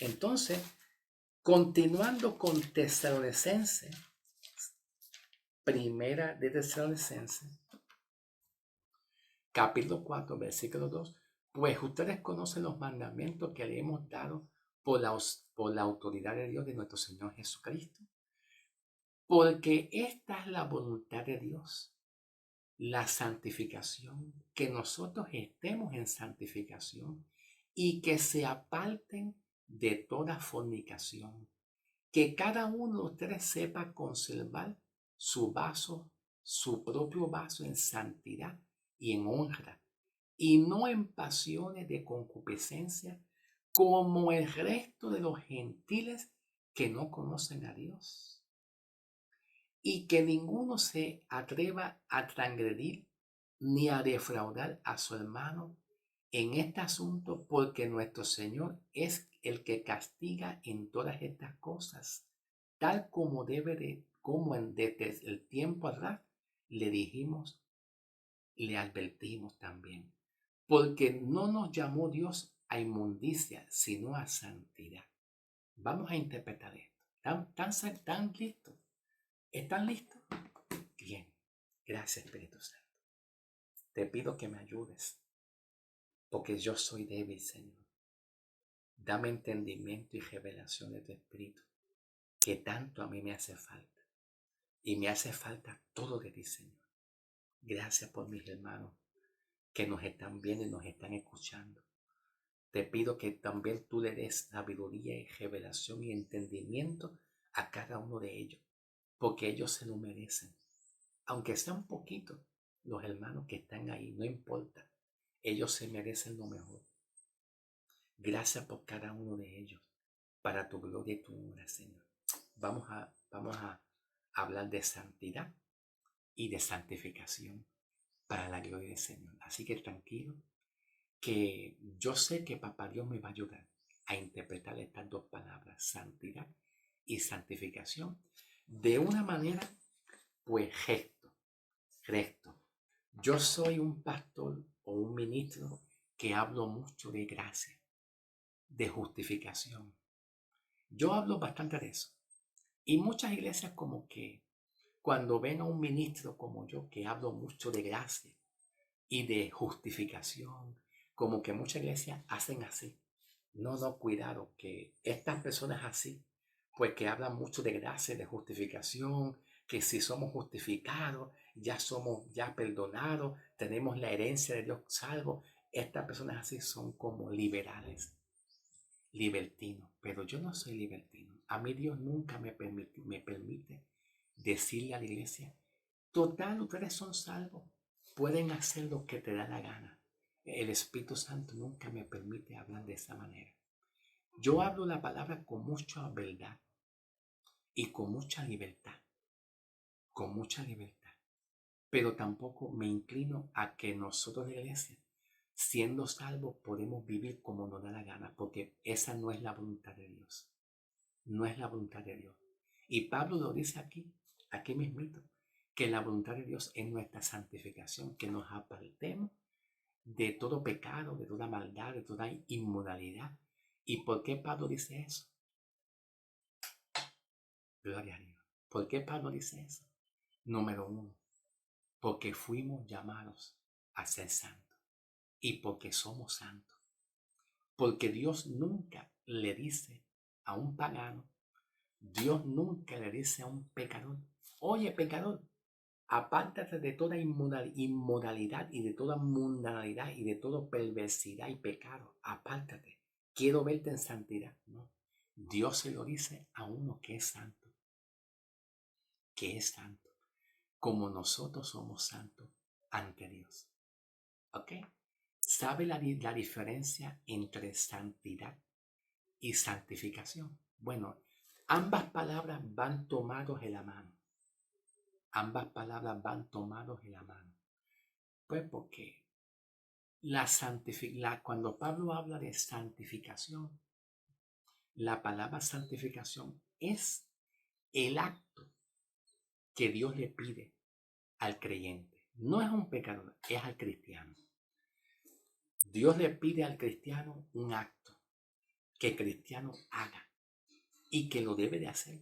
Entonces, continuando con Tesalonicenses, primera de Tesalonicenses, capítulo 4, versículo 2, pues ustedes conocen los mandamientos que le hemos dado por la autoridad de Dios de nuestro Señor Jesucristo, porque esta es la voluntad de Dios, la santificación, que nosotros estemos en santificación y que se aparten de toda fornicación, que cada uno de ustedes sepa conservar su vaso, su propio vaso en santidad y en honra, y no en pasiones de concupiscencia, como el resto de los gentiles que no conocen a Dios. Y que ninguno se atreva a transgredir ni a defraudar a su hermano en este asunto, porque nuestro Señor es el que castiga en todas estas cosas, tal como desde el tiempo atrás le dijimos, le advertimos también, porque no nos llamó Dios a inmundicia, sino a santidad. Vamos a interpretar esto. ¿Están listos? ¿Están listos? Bien. Gracias, Espíritu Santo. Te pido que me ayudes, porque yo soy débil, Señor. Dame entendimiento y revelación de tu Espíritu, que tanto a mí me hace falta. Y me hace falta todo de ti, Señor. Gracias por mis hermanos que nos están viendo y nos están escuchando. Te pido que también tú le des sabiduría y revelación y entendimiento a cada uno de ellos, porque ellos se lo merecen. Aunque sea un poquito, los hermanos que están ahí, no importa. Ellos se merecen lo mejor. Gracias por cada uno de ellos, para tu gloria y tu honra, Señor. Vamos a hablar de santidad y de santificación para la gloria del Señor. Así que tranquilo, que yo sé que Papá Dios me va a ayudar a interpretar estas dos palabras, santidad y santificación, de una manera, pues, recto. Yo soy un pastor o un ministro que hablo mucho de gracia, de justificación. Yo hablo bastante de eso. Y muchas iglesias como que cuando ven a un ministro como yo que hablo mucho de gracia y de justificación, como que muchas iglesias hacen así. No, cuidado, que estas personas así, pues que hablan mucho de gracia, de justificación, que si somos justificados, ya somos ya perdonados, tenemos la herencia de Dios salvo. Estas personas así son como liberales, libertinos, pero yo no soy libertino. A mí Dios nunca me permite decirle a la iglesia, total, ustedes son salvos, pueden hacer lo que te da la gana. El Espíritu Santo nunca me permite hablar de esa manera. Yo hablo la palabra con mucha verdad y con mucha libertad, pero tampoco me inclino a que nosotros de iglesia, siendo salvos, podemos vivir como nos da la gana, porque esa no es la voluntad de Dios. No es la voluntad de Dios. Y Pablo lo dice aquí mismito, que la voluntad de Dios es nuestra santificación, que nos apartemos de todo pecado, de toda maldad, de toda inmoralidad. ¿Y por qué Pablo dice eso? Gloria a Dios. ¿Por qué Pablo dice eso? Número uno, porque fuimos llamados a ser santos y porque somos santos. Porque Dios nunca le dice a un pagano, Dios nunca le dice a un pecador, oye pecador, apártate de toda inmoralidad y de toda mundanalidad y de toda perversidad y pecado. Apártate. Quiero verte en santidad. No. Dios se lo dice a uno que es santo. Que es santo. Como nosotros somos santos ante Dios. ¿Ok? ¿Sabe la diferencia entre santidad y santificación? Bueno, ambas palabras van tomados en la mano. Ambas palabras van tomados en la mano. Pues porque cuando Pablo habla de santificación, la palabra santificación es el acto que Dios le pide al creyente. No es un pecador, es al cristiano. Dios le pide al cristiano un acto que cristiano haga y que lo debe de hacer.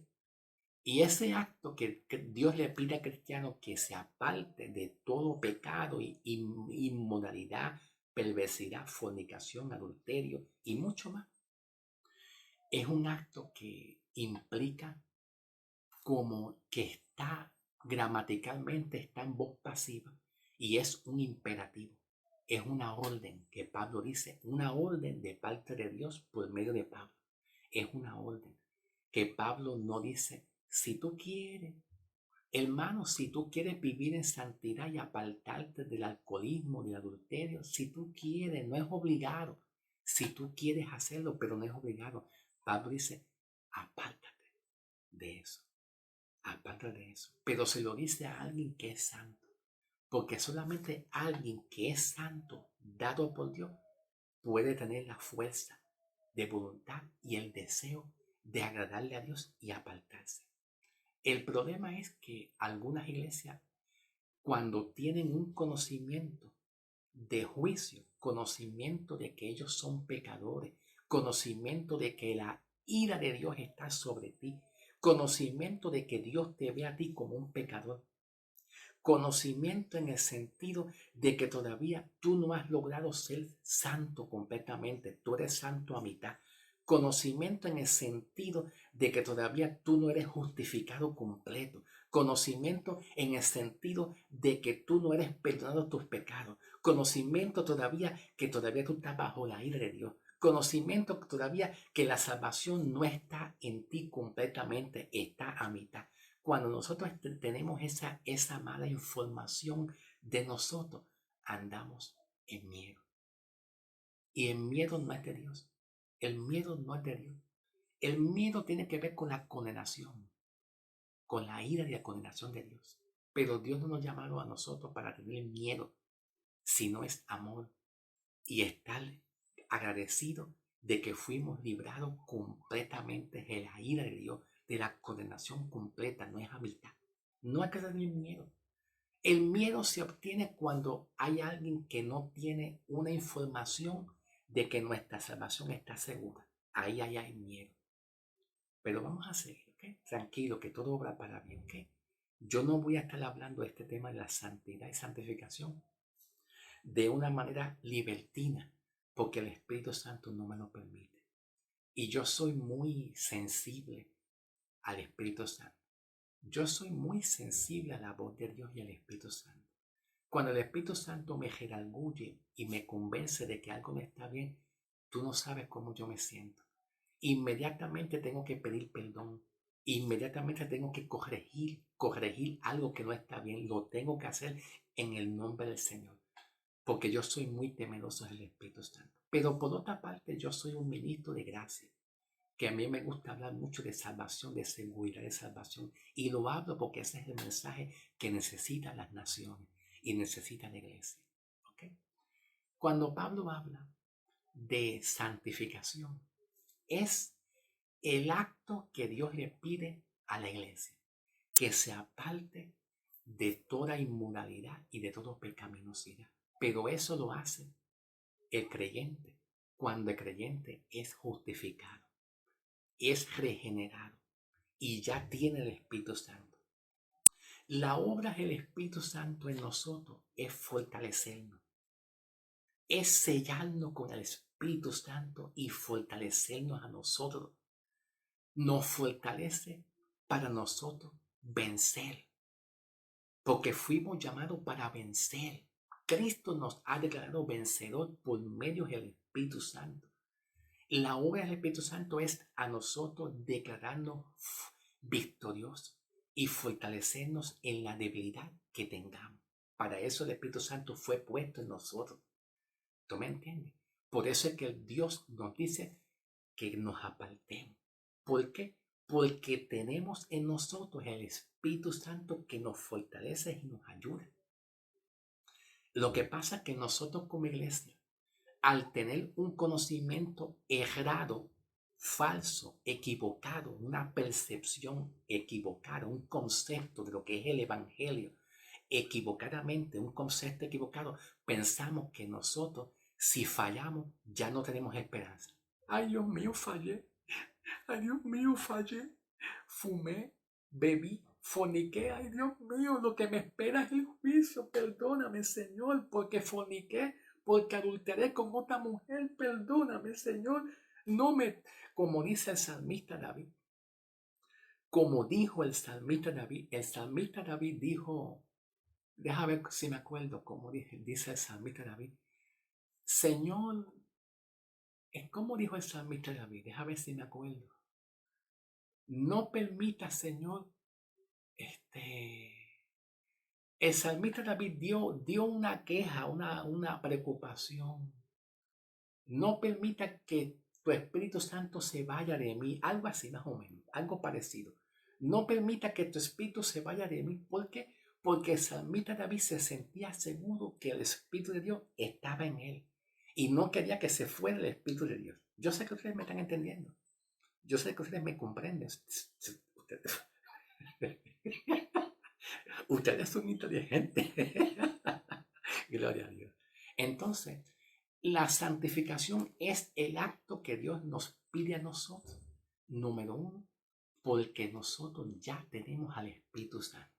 Y ese acto que Dios le pide al cristiano que se aparte de todo pecado y inmoralidad, perversidad, fornicación, adulterio y mucho más, es un acto que implica como que está gramaticalmente, está en voz pasiva y es un imperativo. Es una orden que Pablo dice, una orden de parte de Dios por medio de Pablo. Es una orden que Pablo no dice, si tú quieres, hermano, si tú quieres vivir en santidad y apartarte del alcoholismo, del adulterio, si tú quieres, no es obligado. Si tú quieres hacerlo, pero no es obligado. Pablo dice, apártate de eso, apártate de eso. Pero se lo dice a alguien que es santo, porque solamente alguien que es santo, dado por Dios, puede tener la fuerza de voluntad y el deseo de agradarle a Dios y apartarse. El problema es que algunas iglesias, cuando tienen un conocimiento de juicio, conocimiento de que ellos son pecadores, conocimiento de que la ira de Dios está sobre ti, conocimiento de que Dios te ve a ti como un pecador, conocimiento en el sentido de que todavía tú no has logrado ser santo completamente, tú eres santo a mitad. Conocimiento en el sentido de que todavía tú no eres justificado completo. Conocimiento en el sentido de que tú no eres perdonado tus pecados. Conocimiento todavía que todavía tú estás bajo la ira de Dios. Conocimiento todavía que la salvación no está en ti completamente, está a mitad. Cuando nosotros tenemos esa mala información de nosotros, andamos en miedo. Y el miedo no es de Dios. El miedo no es de Dios. El miedo tiene que ver con la condenación, con la ira y la condenación de Dios. Pero Dios no nos ha llamado a nosotros para tener miedo, sino es amor y estar agradecido de que fuimos librados completamente de la ira de Dios, de la condenación completa, no es a mitad. No hay que tener miedo. El miedo se obtiene cuando hay alguien que no tiene una información de que nuestra salvación está segura. Ahí hay miedo. Pero vamos a seguir, ¿ok? Tranquilo, que todo obra para bien, ¿ok? Yo no voy a estar hablando de este tema de la santidad y santificación de una manera libertina, porque el Espíritu Santo no me lo permite. Y yo soy muy sensible al Espíritu Santo. Yo soy muy sensible a la voz de Dios y al Espíritu Santo. Cuando el Espíritu Santo me redarguye y me convence de que algo no está bien, tú no sabes cómo yo me siento. Inmediatamente tengo que pedir perdón. Inmediatamente tengo que corregir algo que no está bien. Lo tengo que hacer en el nombre del Señor, porque yo soy muy temeroso del Espíritu Santo. Pero por otra parte, yo soy un ministro de gracia, que a mí me gusta hablar mucho de salvación, de seguridad de salvación. Y lo hablo porque ese es el mensaje que necesitan las naciones y necesita la iglesia. ¿Okay? Cuando Pablo habla de santificación, es el acto que Dios le pide a la iglesia, que se aparte de toda inmoralidad y de toda pecaminosidad. Pero eso lo hace el creyente cuando el creyente es justificado, es regenerado y ya tiene el Espíritu Santo. La obra del Espíritu Santo en nosotros es fortalecernos, es sellarnos con el Espíritu Santo y fortalecernos a nosotros. Nos fortalece para nosotros vencer, porque fuimos llamados para vencer. Cristo nos ha declarado vencedor por medio del Espíritu Santo. La obra del Espíritu Santo es a nosotros declararnos victoriosos y fortalecernos en la debilidad que tengamos. Para eso el Espíritu Santo fue puesto en nosotros. ¿Tú me entiendes? Por eso es que Dios nos dice que nos apartemos. ¿Por qué? Porque tenemos en nosotros el Espíritu Santo que nos fortalece y nos ayuda. Lo que pasa es que nosotros como iglesia, al tener un conocimiento errado, falso, equivocado, una percepción equivocada, un concepto de lo que es el evangelio, equivocadamente, un concepto equivocado, pensamos que nosotros, si fallamos, ya no tenemos esperanza. Ay, Dios mío, fallé. Ay, Dios mío, fallé. Fumé, bebí, forniqué. Ay, Dios mío, lo que me espera es el juicio. Perdóname, Señor, porque forniqué, porque adulteré con otra mujer. Perdóname, Señor. No me, como dice el salmista David, como dijo el salmista David dijo, deja ver si me acuerdo cómo dice el salmista David. Señor, ¿cómo dijo el salmista David? Deja ver si me acuerdo. No permita, Señor, este, el salmista David dio una queja, una preocupación. No permita que tu Espíritu Santo se vaya de mí. Algo así más o menos, algo parecido. No permita que tu Espíritu se vaya de mí. ¿Por qué? Porque el salmista David se sentía seguro que el Espíritu de Dios estaba en él. Y no quería que se fuera el Espíritu de Dios. Yo sé que ustedes me están entendiendo. Yo sé que ustedes me comprenden. Ustedes son inteligentes. Gloria a Dios. Entonces, la santificación es el acto que Dios nos pide a nosotros. Número uno, porque nosotros ya tenemos al Espíritu Santo.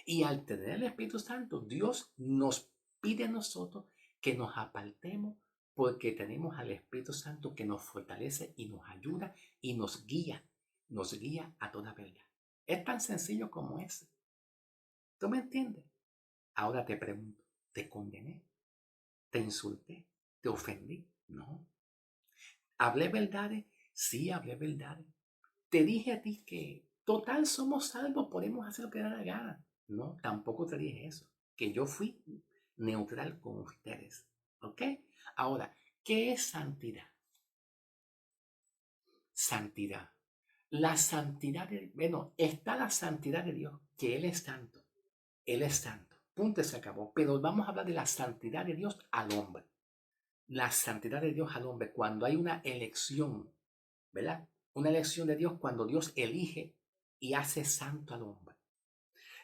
Y al tener el Espíritu Santo, Dios nos pide a nosotros que nos apartemos porque tenemos al Espíritu Santo que nos fortalece y nos ayuda y nos guía a toda verdad. Es tan sencillo como eso. ¿Tú me entiendes? Ahora te pregunto, ¿te condené? ¿Te insulté? ¿Te ofendí? No. ¿Hablé verdades? Sí, hablé verdades. Te dije a ti que total somos salvos, podemos hacer lo que da la gana. No, tampoco te dije eso. Que yo fui neutral con ustedes. ¿Ok? Ahora, ¿qué es santidad? Santidad. La santidad bueno, está la santidad de Dios, que Él es santo. Él es santo. Punto, se acabó. Pero vamos a hablar de la santidad de Dios al hombre. La santidad de Dios al hombre, cuando hay una elección, ¿verdad? Una elección de Dios cuando Dios elige y hace santo al hombre.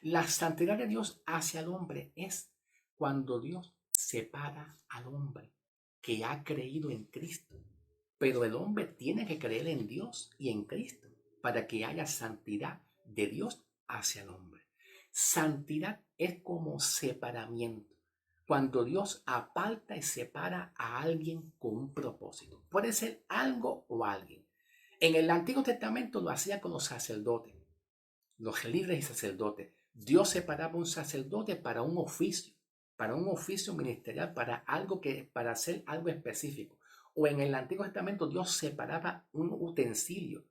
La santidad de Dios hacia el hombre es cuando Dios separa al hombre que ha creído en Cristo. Pero el hombre tiene que creer en Dios y en Cristo para que haya santidad de Dios hacia el hombre. Santidad es como separamiento. Cuando Dios aparta y separa a alguien con un propósito. Puede ser algo o alguien. En el Antiguo Testamento lo hacía con los sacerdotes, los líderes y sacerdotes. Dios separaba un sacerdote para un oficio ministerial, para hacer algo específico. O en el Antiguo Testamento Dios separaba un utensilio,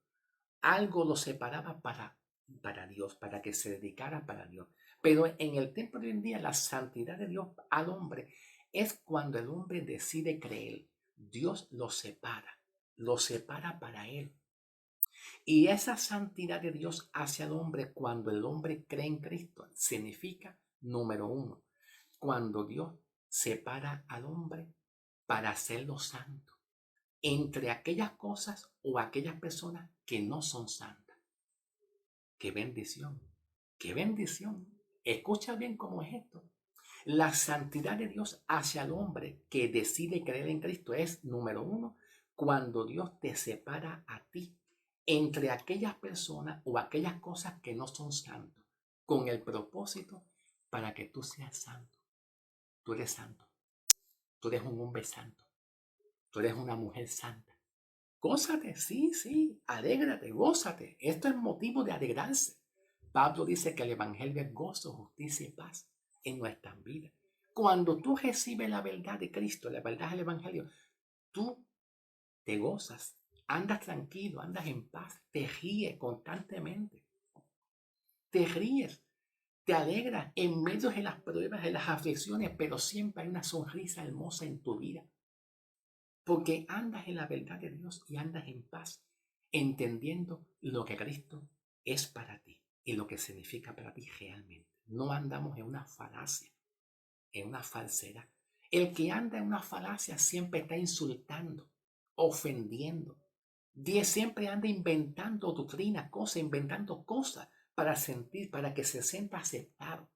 algo lo separaba para Dios, para que se dedicara para Dios. Pero en el tiempo de hoy en día, la santidad de Dios al hombre es cuando el hombre decide creer. Dios lo separa para él. Y esa santidad de Dios hacia el hombre cuando el hombre cree en Cristo significa, número uno, cuando Dios separa al hombre para hacerlo santo entre aquellas cosas o aquellas personas que no son santas. ¡Qué bendición! ¡Qué bendición! Escucha bien cómo es esto. La santidad de Dios hacia el hombre que decide creer en Cristo es, número uno, cuando Dios te separa a ti entre aquellas personas o aquellas cosas que no son santos, con el propósito para que tú seas santo. Tú eres santo. Tú eres un hombre santo. Tú eres una mujer santa. Gózate, sí, sí, alégrate, gózate. Esto es motivo de alegrarse. Pablo dice que el evangelio es gozo, justicia y paz en nuestras vidas. Cuando tú recibes la verdad de Cristo, la verdad del evangelio, tú te gozas, andas tranquilo, andas en paz, te ríes constantemente, te ríes, te alegras en medio de las pruebas, de las aflicciones, pero siempre hay una sonrisa hermosa en tu vida. Porque andas en la verdad de Dios y andas en paz, entendiendo lo que Cristo es para ti y lo que significa para ti realmente. No andamos en una falacia, en una falsedad. El que anda en una falacia siempre está insultando, ofendiendo. Dios siempre anda inventando doctrinas, cosas, inventando cosas para que se sienta aceptado.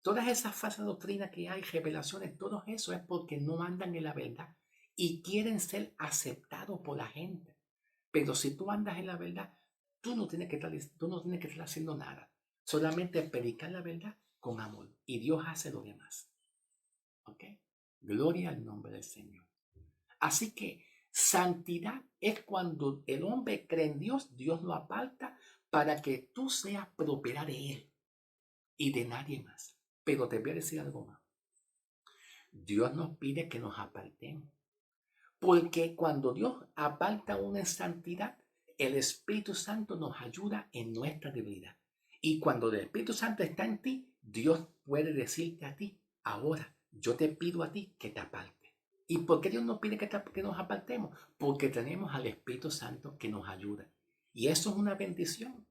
Todas esas falsas doctrinas que hay, revelaciones, todo eso es porque no andan en la verdad y quieren ser aceptados por la gente. Pero si tú andas en la verdad, tú no tienes que estar haciendo nada. Solamente predicar la verdad con amor. Y Dios hace lo demás. ¿Ok? Gloria al nombre del Señor. Así que santidad es cuando el hombre cree en Dios, Dios lo aparta para que tú seas propiedad de Él y de nadie más. Pero te voy a decir algo más. Dios nos pide que nos apartemos. Porque cuando Dios aparta una en santidad, el Espíritu Santo nos ayuda en nuestra debilidad. Y cuando el Espíritu Santo está en ti, Dios puede decirte a ti, ahora yo te pido a ti que te apartes. ¿Y por qué Dios nos pide que nos apartemos? Porque tenemos al Espíritu Santo que nos ayuda. Y eso es una bendición.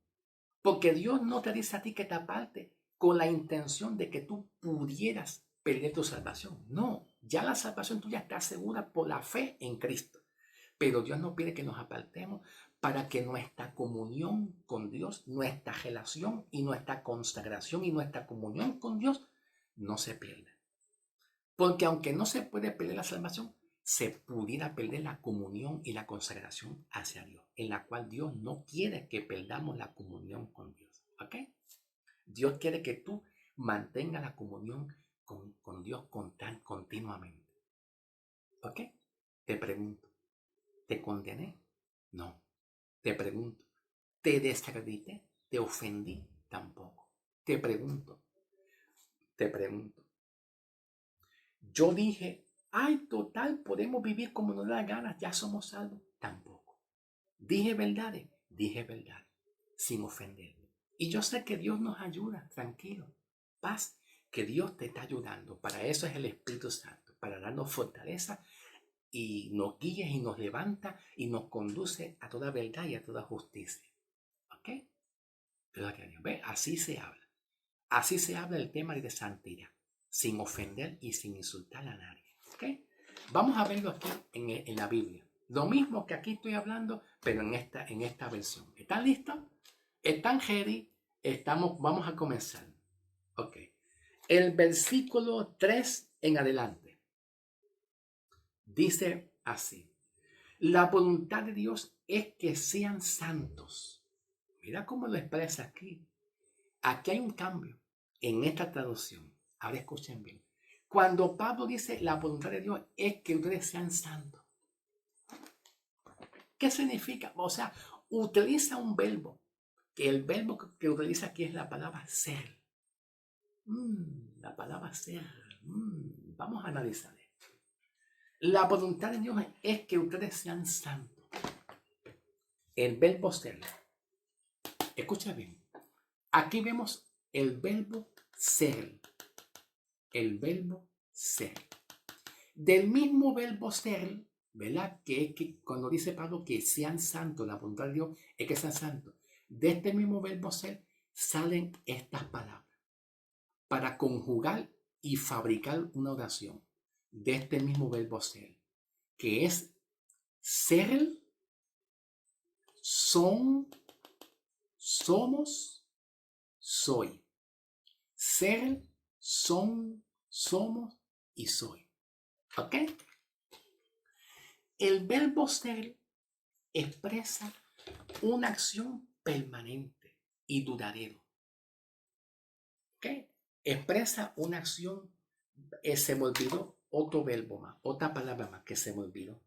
Porque Dios no te dice a ti que te apartes con la intención de que tú pudieras perder tu salvación. No, ya la salvación tuya está segura por la fe en Cristo. Pero Dios nos pide que nos apartemos para que nuestra comunión con Dios, nuestra relación y nuestra consagración y nuestra comunión con Dios no se pierda. Porque aunque no se puede perder la salvación, se pudiera perder la comunión y la consagración hacia Dios, en la cual Dios no quiere que perdamos la comunión con Dios. ¿Ok? Dios quiere que tú mantengas la comunión con Dios continuamente. ¿Ok? Te pregunto, ¿te condené? No. Te pregunto, ¿te desacredité? ¿Te ofendí? Tampoco. Te pregunto, te pregunto. Yo dije, ay, total, podemos vivir como nos da ganas, ya somos salvos. Tampoco. Dije verdades, sin ofender. Y yo sé que Dios nos ayuda, tranquilo, paz, que Dios te está ayudando. Para eso es el Espíritu Santo, para darnos fortaleza y nos guía y nos levanta y nos conduce a toda verdad y a toda justicia. ¿Ok? Gloria a Dios. ¿Ve? Así se habla. Así se habla el tema de santidad, sin ofender y sin insultar a nadie. ¿Ok? Vamos a verlo aquí en la Biblia. Lo mismo que aquí estoy hablando, pero en esta versión. ¿Están listos? ¿Están ready? Vamos a comenzar. Ok. El versículo 3 en adelante dice así. La voluntad de Dios es que sean santos. Mira cómo lo expresa aquí. Aquí hay un cambio en esta traducción. Ahora escuchen bien. Cuando Pablo dice la voluntad de Dios es que ustedes sean santos. ¿Qué significa? O sea, utiliza un verbo. Que el verbo que utiliza aquí es la palabra ser. La palabra ser. Vamos a analizar esto. La voluntad de Dios es que ustedes sean santos. El verbo ser. Escucha bien. Aquí vemos el verbo ser. El verbo ser. Del mismo verbo ser, ¿verdad? Que es que cuando dice Pablo que sean santos, la voluntad de Dios es que sean santos. De este mismo verbo ser salen estas palabras para conjugar y fabricar una oración. De este mismo verbo ser, que es ser, son, somos, soy. Ser, son, somos y soy. ¿Ok? El verbo ser expresa una acción permanente y duradero. ¿Ok? Expresa una acción, se me olvidó otro verbo más, otra palabra más que se me olvidó,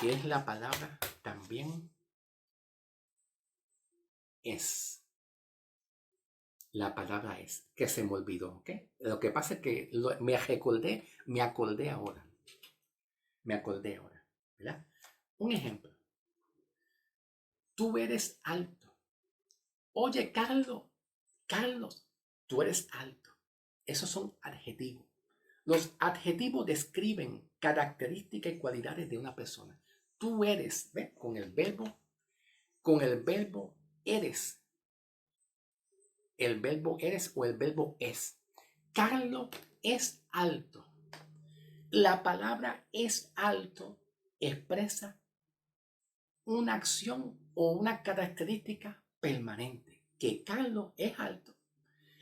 que es la palabra también es. La palabra es, que se me olvidó, ¿ok? Lo que pasa es que me acordé ahora, ¿verdad? Un ejemplo, tú eres alto. Oye, Carlos, tú eres alto. Esos son adjetivos. Los adjetivos describen características y cualidades de una persona. Tú eres, ¿ves? Con el verbo eres. El verbo eres o el verbo es. Carlos es alto. La palabra es alto expresa una acción o una característica permanente, que Carlos es alto.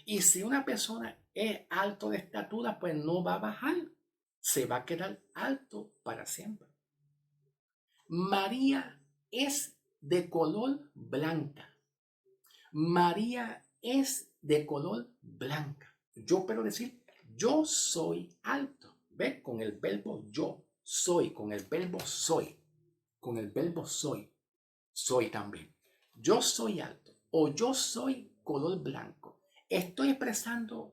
Y si una persona es alto de estatura, pues no va a bajar, se va a quedar alto para siempre. María es de color blanca. María es de color blanca. Yo puedo decir, yo soy alto. ¿Ve? Con el verbo yo soy, con el verbo soy, con el verbo soy, soy también. Yo soy alto o yo soy color blanco. Estoy expresando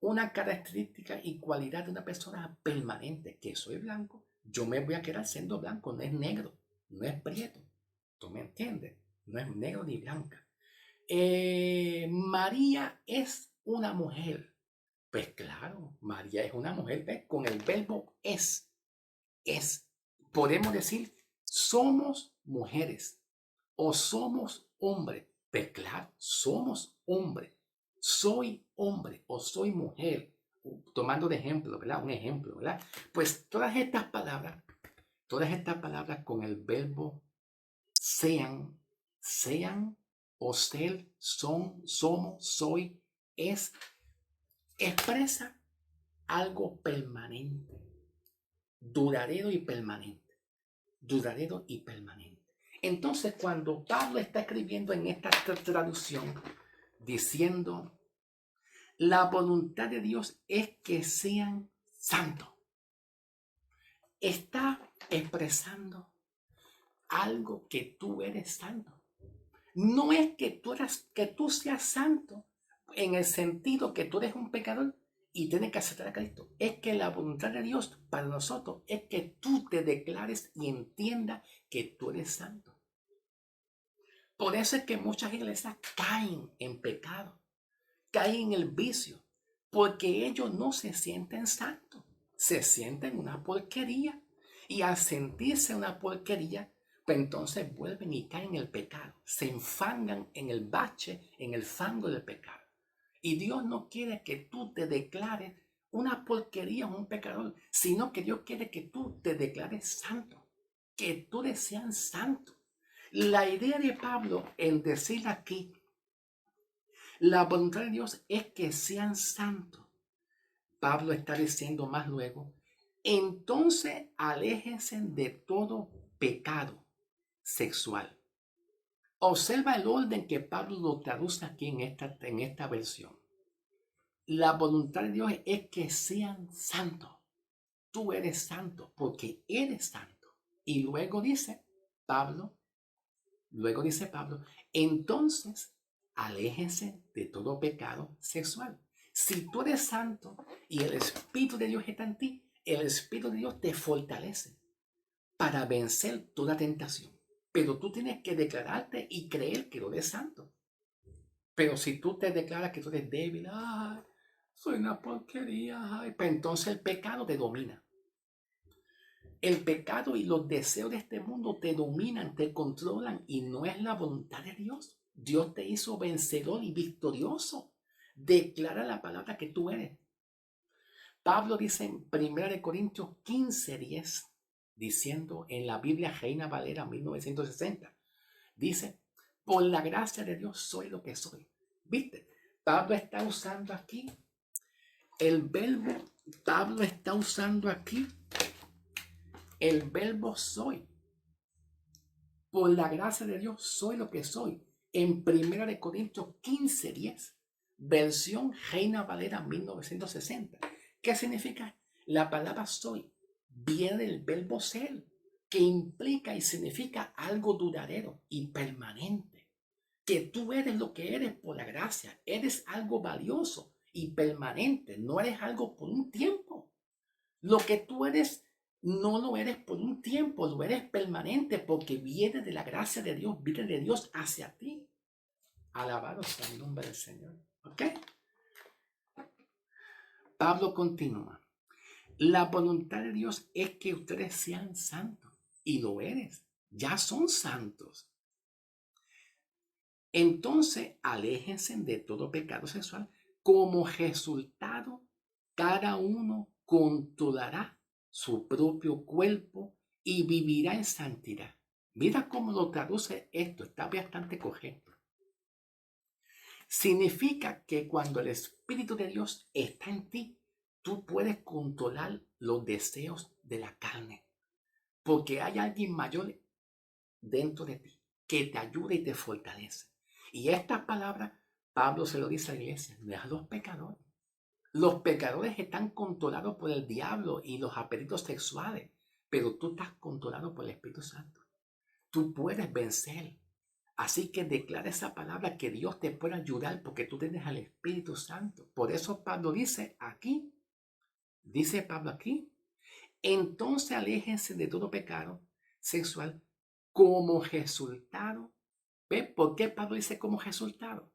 una característica y cualidad de una persona permanente, que soy blanco. Yo me voy a quedar siendo blanco, no es negro, no es prieto. ¿Tú me entiendes? No es negro ni blanca. María es una mujer. Pues claro, María es una mujer, ¿ves? Con el verbo es. Podemos decir, somos mujeres o somos hombres. Pues claro, somos hombres. Soy hombre o soy mujer. Tomando de ejemplo, ¿verdad? Un ejemplo, ¿verdad? Pues todas estas palabras con el verbo sean o ser, son, somos, soy, es, expresa algo permanente, duradero y permanente, duradero y permanente. Entonces, cuando Pablo está escribiendo en esta traducción, diciendo, la voluntad de Dios es que sean santos, está expresando algo que tú eres santo. No es que tú seas santo en el sentido que tú eres un pecador y tienes que aceptar a Cristo. Es que la voluntad de Dios para nosotros es que tú te declares y entiendas que tú eres santo. Por eso es que muchas iglesias caen en pecado, caen en el vicio, porque ellos no se sienten santos, se sienten una porquería. Y al sentirse una porquería, pues entonces vuelven y caen en el pecado, se enfangan en el bache, en el fango del pecado. Y Dios no quiere que tú te declares una porquería o un pecador, sino que Dios quiere que tú te declares santo, que tú sean santo. La idea de Pablo en decir aquí, la voluntad de Dios es que sean santos. Pablo está diciendo más luego, entonces aléjense de todo pecado sexual. Observa el orden que Pablo lo traduce aquí en esta versión. La voluntad de Dios es que sean santos. Tú eres santo porque eres santo. Y Pablo, luego dice Pablo, entonces aléjense de todo pecado sexual. Si tú eres santo y el Espíritu de Dios está en ti, el Espíritu de Dios te fortalece para vencer toda tentación. Pero tú tienes que declararte y creer que tú eres santo. Pero si tú te declaras que tú eres débil, ay, soy una porquería, ay, pues entonces el pecado te domina. El pecado y los deseos de este mundo te dominan, te controlan y no es la voluntad de Dios. Dios te hizo vencedor y victorioso. Declara la palabra que tú eres. Pablo dice en 1 Corintios 15:10, diciendo en la Biblia Reina Valera 1960, dice, por la gracia de Dios soy lo que soy. ¿Viste? Pablo está usando aquí el verbo, Pablo está usando aquí el verbo soy. Por la gracia de Dios soy lo que soy. En 1 Corintios 15:10, versión Reina Valera 1960. ¿Qué significa? La palabra soy viene del verbo ser, que implica y significa algo duradero y permanente. Que tú eres lo que eres por la gracia. Eres algo valioso y permanente. No eres algo por un tiempo. Lo que tú eres no lo eres por un tiempo, lo eres permanente porque viene de la gracia de Dios, viene de Dios hacia ti. Alabado sea el nombre del Señor. ¿Ok? Pablo continúa. La voluntad de Dios es que ustedes sean santos y lo eres. Ya son santos. Entonces, aléjense de todo pecado sexual. Como resultado, cada uno controlará su propio cuerpo y vivirá en santidad. Mira cómo lo traduce esto, está bastante correcto. Significa que cuando el Espíritu de Dios está en ti, tú puedes controlar los deseos de la carne, porque hay alguien mayor dentro de ti que te ayuda y te fortalece. Y estas palabras, Pablo se lo dice a la iglesia, no es a los pecadores. Los pecadores están controlados por el diablo y los apetitos sexuales, pero tú estás controlado por el Espíritu Santo. Tú puedes vencer. Así que declara esa palabra que Dios te puede ayudar porque tú tienes al Espíritu Santo. Por eso Pablo dice Pablo aquí, entonces aléjense de todo pecado sexual como resultado. ¿Ve por qué Pablo dice como resultado?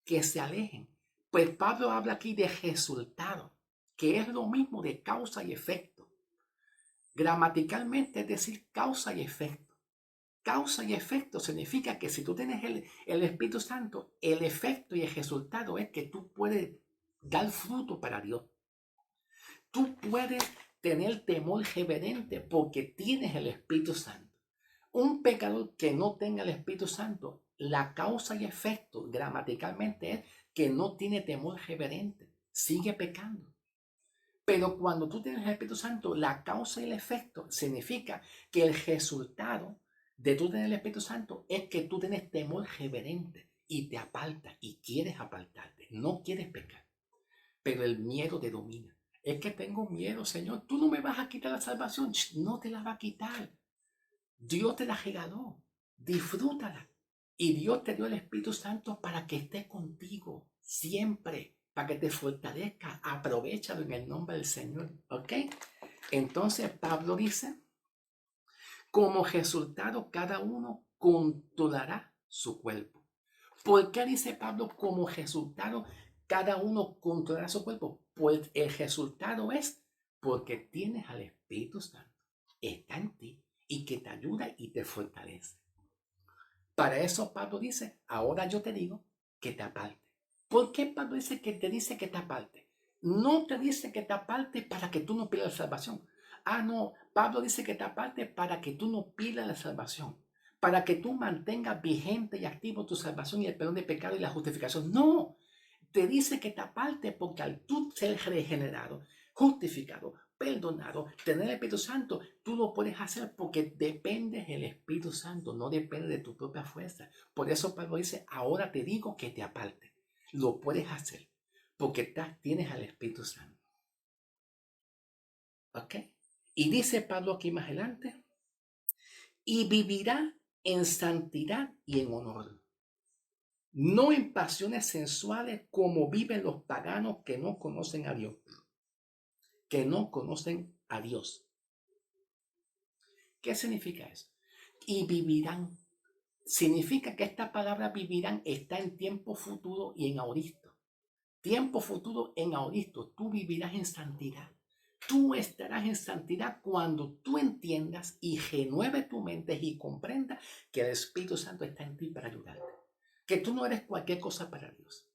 Que se alejen. Pues Pablo habla aquí de resultado, que es lo mismo de causa y efecto. Gramaticalmente es decir causa y efecto. Causa y efecto significa que si tú tienes el Espíritu Santo, el efecto y el resultado es que tú puedes dar fruto para Dios. Tú puedes tener temor reverente porque tienes el Espíritu Santo. Un pecador que no tenga el Espíritu Santo, la causa y efecto gramaticalmente es que no tiene temor reverente, sigue pecando. Pero cuando tú tienes el Espíritu Santo, la causa y el efecto significa que el resultado de tú tener el Espíritu Santo es que tú tienes temor reverente y te apartas y quieres apartarte, no quieres pecar, pero el miedo te domina. Es que tengo miedo, Señor, tú no me vas a quitar la salvación. No te la va a quitar. Dios te la regaló, disfrútala. Y Dios te dio el Espíritu Santo para que esté contigo siempre, para que te fortalezca. Aprovechalo en el nombre del Señor, ¿ok? Entonces Pablo dice, como resultado cada uno controlará su cuerpo. ¿Por qué dice Pablo como resultado cada uno controlará su cuerpo? Pues el resultado es porque tienes al Espíritu Santo, está en ti y que te ayuda y te fortalece. Para eso Pablo dice, ahora yo te digo que te aparte. ¿Por qué Pablo dice que te aparte? No te dice que te aparte para que tú no pierdas la salvación. Ah, no, Pablo dice que te aparte para que tú no pierdas la salvación, para que tú mantengas vigente y activo tu salvación y el perdón de pecado y la justificación. No, te dice que te aparte porque al tú ser regenerado, justificado, perdonado, tener el Espíritu Santo, tú lo puedes hacer porque dependes del Espíritu Santo, no depende de tu propia fuerza. Por eso Pablo dice, ahora te digo que te aparte. Lo puedes hacer porque tienes al Espíritu Santo. ¿Ok? Y dice Pablo aquí más adelante, y vivirá en santidad y en honor, no en pasiones sensuales como viven los paganos que no conocen a Dios, que no conocen a Dios. ¿Qué significa eso? Y vivirán. Significa que esta palabra vivirán está en tiempo futuro y en aoristo. Tiempo futuro en aoristo. Tú vivirás en santidad. Tú estarás en santidad cuando tú entiendas y renueve tu mente y comprendas que el Espíritu Santo está en ti para ayudarte. Que tú no eres cualquier cosa para Dios.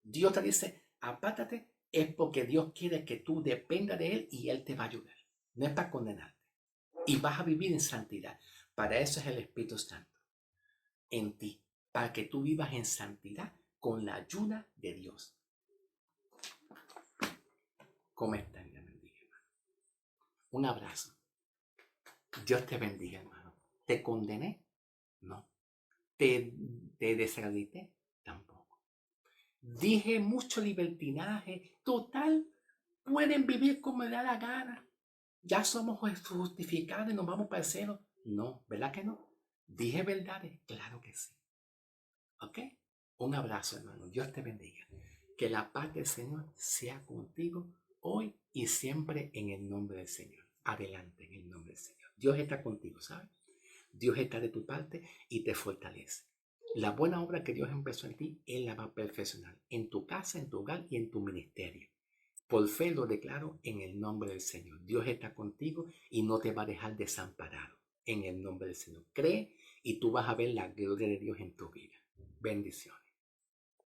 Dios te dice, apártate, es porque Dios quiere que tú dependas de Él y Él te va a ayudar. No es para condenarte. Y vas a vivir en santidad. Para eso es el Espíritu Santo en ti, para que tú vivas en santidad con la ayuda de Dios. ¿Cómo están? Dios bendiga, hermano. Un abrazo. Dios te bendiga, hermano. ¿Te condené? No. ¿Te desacredité? Tampoco. Dije mucho libertinaje. Total, pueden vivir como les da la gana. Ya somos justificados y nos vamos para el cielo. No, ¿verdad que no? Dije verdades, claro que sí. ¿Ok? Un abrazo, hermano. Dios te bendiga. Que la paz del Señor sea contigo hoy y siempre en el nombre del Señor. Adelante en el nombre del Señor. Dios está contigo, ¿sabes? Dios está de tu parte y te fortalece. La buena obra que Dios empezó en ti, Él la va a perfeccionar en tu casa, en tu hogar y en tu ministerio. Por fe lo declaro en el nombre del Señor. Dios está contigo y no te va a dejar desamparado en el nombre del Señor. Cree y tú vas a ver la gloria de Dios en tu vida. Bendiciones.